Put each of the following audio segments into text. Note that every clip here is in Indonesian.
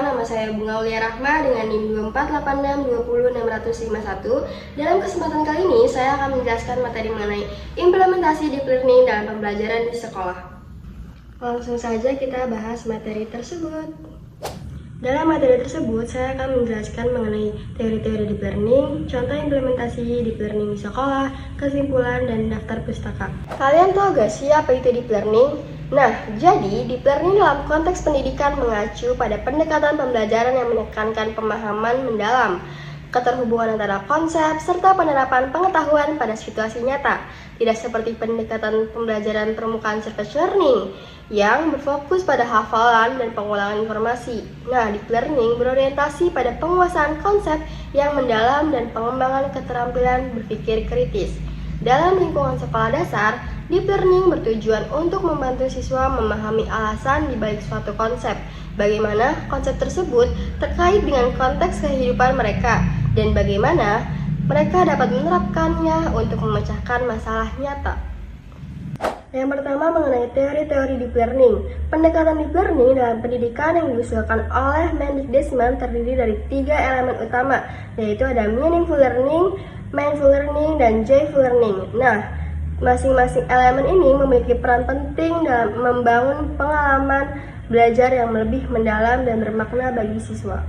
nama saya Bunga Aulia Rahma dengan NIM 248620651. Dalam kesempatan kali ini, saya akan menjelaskan materi mengenai implementasi deep learning dalam pembelajaran di sekolah. Langsung saja kita bahas materi tersebut. Dalam materi tersebut, saya akan menjelaskan mengenai teori-teori deep learning, contoh implementasi deep learning di sekolah, kesimpulan, dan daftar pustaka. Kalian tahu gak sih apa itu deep learning? Nah, jadi deep learning dalam konteks pendidikan mengacu pada pendekatan pembelajaran yang menekankan pemahaman mendalam, keterhubungan antara konsep, serta penerapan pengetahuan pada situasi nyata. Tidak seperti pendekatan pembelajaran permukaan surface learning yang berfokus pada hafalan dan pengulangan informasi. Nah, deep learning berorientasi pada penguasaan konsep yang mendalam dan pengembangan keterampilan berpikir kritis. Dalam lingkungan sekolah dasar, deep learning bertujuan untuk membantu siswa memahami alasan di balik suatu konsep, bagaimana konsep tersebut terkait dengan konteks kehidupan mereka, dan bagaimana mereka dapat menerapkannya untuk memecahkan masalah nyata. Yang pertama mengenai teori-teori deep learning. Pendekatan deep learning dalam pendidikan yang diusulkan oleh Mendick-Desman terdiri dari 3 elemen utama, yaitu ada meaningful learning, mindful learning, dan joyful learning. Nah, masing-masing elemen ini memiliki peran penting dalam membangun pengalaman belajar yang lebih mendalam dan bermakna bagi siswa.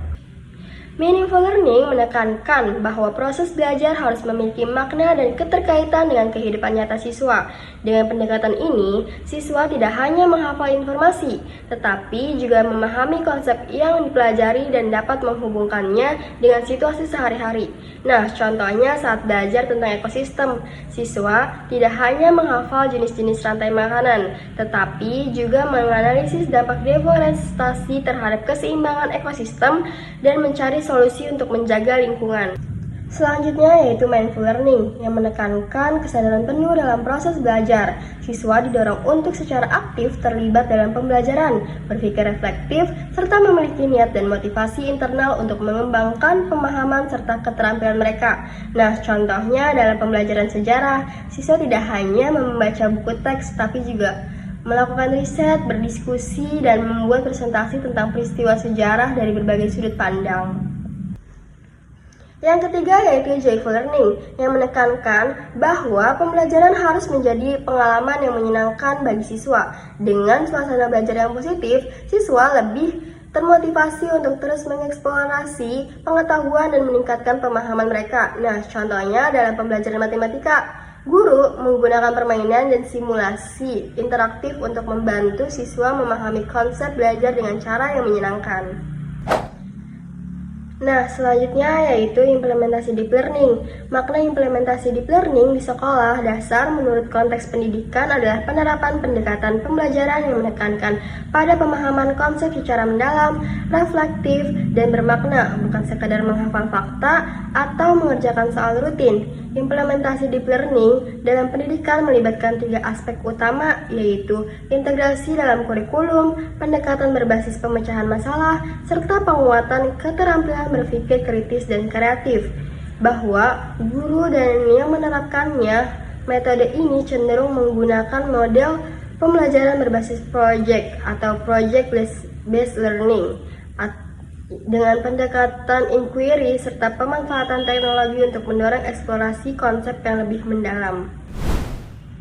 Meaningful learning menekankan bahwa proses belajar harus memiliki makna dan keterkaitan dengan kehidupan nyata siswa. Dengan pendekatan ini, siswa tidak hanya menghafal informasi, tetapi juga memahami konsep yang dipelajari dan dapat menghubungkannya dengan situasi sehari-hari. Nah, contohnya saat belajar tentang ekosistem, siswa tidak hanya menghafal jenis-jenis rantai makanan, tetapi juga menganalisis dampak deforestasi terhadap keseimbangan ekosistem dan mencari solusi untuk menjaga lingkungan. Selanjutnya yaitu mindful learning yang menekankan kesadaran penuh dalam proses belajar. Siswa didorong untuk secara aktif terlibat dalam pembelajaran, berpikir reflektif, serta memiliki niat dan motivasi internal untuk mengembangkan pemahaman serta keterampilan mereka. Nah, contohnya dalam pembelajaran sejarah, siswa tidak hanya membaca buku teks, tapi juga melakukan riset, berdiskusi, dan membuat presentasi tentang peristiwa sejarah dari berbagai sudut pandang. Yang ketiga yaitu joyful learning yang menekankan bahwa pembelajaran harus menjadi pengalaman yang menyenangkan bagi siswa. Dengan suasana belajar yang positif, siswa lebih termotivasi untuk terus mengeksplorasi pengetahuan dan meningkatkan pemahaman mereka. Nah, contohnya dalam pembelajaran matematika, guru menggunakan permainan dan simulasi interaktif untuk membantu siswa memahami konsep belajar dengan cara yang menyenangkan. Nah, selanjutnya yaitu implementasi deep learning. Makna implementasi deep learning di sekolah dasar menurut konteks pendidikan adalah penerapan pendekatan pembelajaran yang menekankan pada pemahaman konsep secara mendalam, reflektif, dan bermakna, bukan sekadar menghafal fakta atau mengerjakan soal rutin. Implementasi deep learning dalam pendidikan melibatkan 3 aspek utama, yaitu integrasi dalam kurikulum, pendekatan berbasis pemecahan masalah, serta penguatan keterampilan berpikir kritis dan kreatif. Bahwa guru dan yang menerapkannya, metode ini cenderung menggunakan model pembelajaran berbasis project atau project-based learning dengan pendekatan inquiry serta pemanfaatan teknologi untuk mendorong eksplorasi konsep yang lebih mendalam.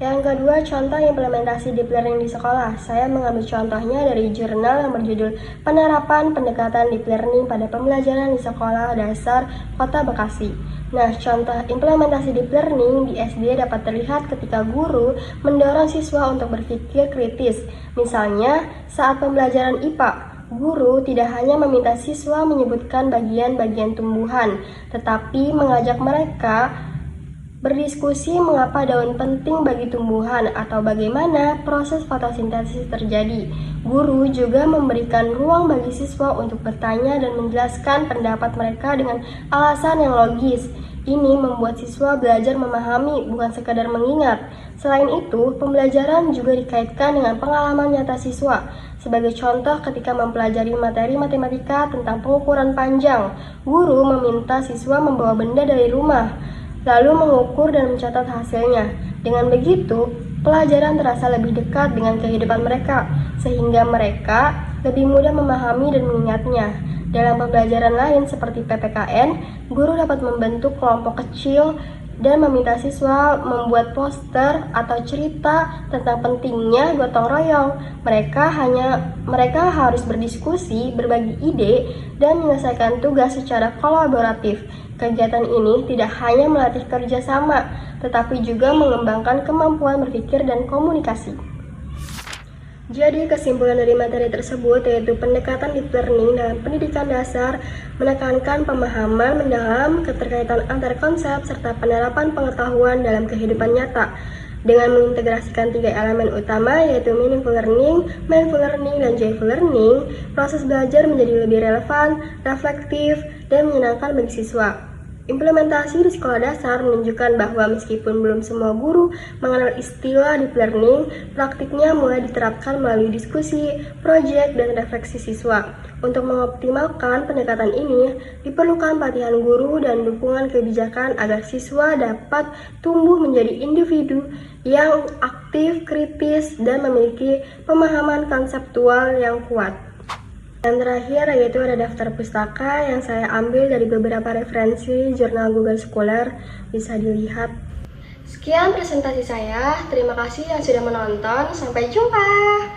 Yang kedua, contoh implementasi deep learning di sekolah. Saya mengambil contohnya dari jurnal yang berjudul Penerapan Pendekatan Deep Learning pada Pembelajaran di Sekolah Dasar Kota Bekasi. Nah, contoh implementasi deep learning di SD dapat terlihat ketika guru mendorong siswa untuk berpikir kritis. Misalnya, saat pembelajaran IPA, guru tidak hanya meminta siswa menyebutkan bagian-bagian tumbuhan, tetapi mengajak mereka berdiskusi mengapa daun penting bagi tumbuhan atau bagaimana proses fotosintesis terjadi. Guru juga memberikan ruang bagi siswa untuk bertanya dan menjelaskan pendapat mereka dengan alasan yang logis. Ini membuat siswa belajar memahami, bukan sekadar mengingat. Selain itu, pembelajaran juga dikaitkan dengan pengalaman nyata siswa. Sebagai contoh, ketika mempelajari materi matematika tentang pengukuran panjang, guru meminta siswa membawa benda dari rumah, lalu mengukur dan mencatat hasilnya. Dengan begitu, pelajaran terasa lebih dekat dengan kehidupan mereka, sehingga mereka lebih mudah memahami dan mengingatnya. Dalam pembelajaran lain seperti PPKN, guru dapat membentuk kelompok kecil dan meminta siswa membuat poster atau cerita tentang pentingnya gotong royong. Mereka harus berdiskusi, berbagi ide, dan menyelesaikan tugas secara kolaboratif. Kegiatan ini tidak hanya melatih kerjasama, tetapi juga mengembangkan kemampuan berpikir dan komunikasi. Jadi kesimpulan dari materi tersebut yaitu pendekatan deep learning dalam pendidikan dasar menekankan pemahaman mendalam, keterkaitan antar konsep, serta penerapan pengetahuan dalam kehidupan nyata. Dengan mengintegrasikan 3 elemen utama yaitu meaningful learning, mindful learning, dan joyful learning, proses belajar menjadi lebih relevan, reflektif, dan menyenangkan bagi siswa. Implementasi di sekolah dasar menunjukkan bahwa meskipun belum semua guru mengenal istilah deep learning, praktiknya mulai diterapkan melalui diskusi, proyek, dan refleksi siswa. Untuk mengoptimalkan pendekatan ini, diperlukan pelatihan guru dan dukungan kebijakan agar siswa dapat tumbuh menjadi individu yang aktif, kritis, dan memiliki pemahaman konseptual yang kuat. Yang terakhir yaitu ada daftar pustaka yang saya ambil dari beberapa referensi jurnal Google Scholar, bisa dilihat. Sekian presentasi saya, terima kasih yang sudah menonton, sampai jumpa!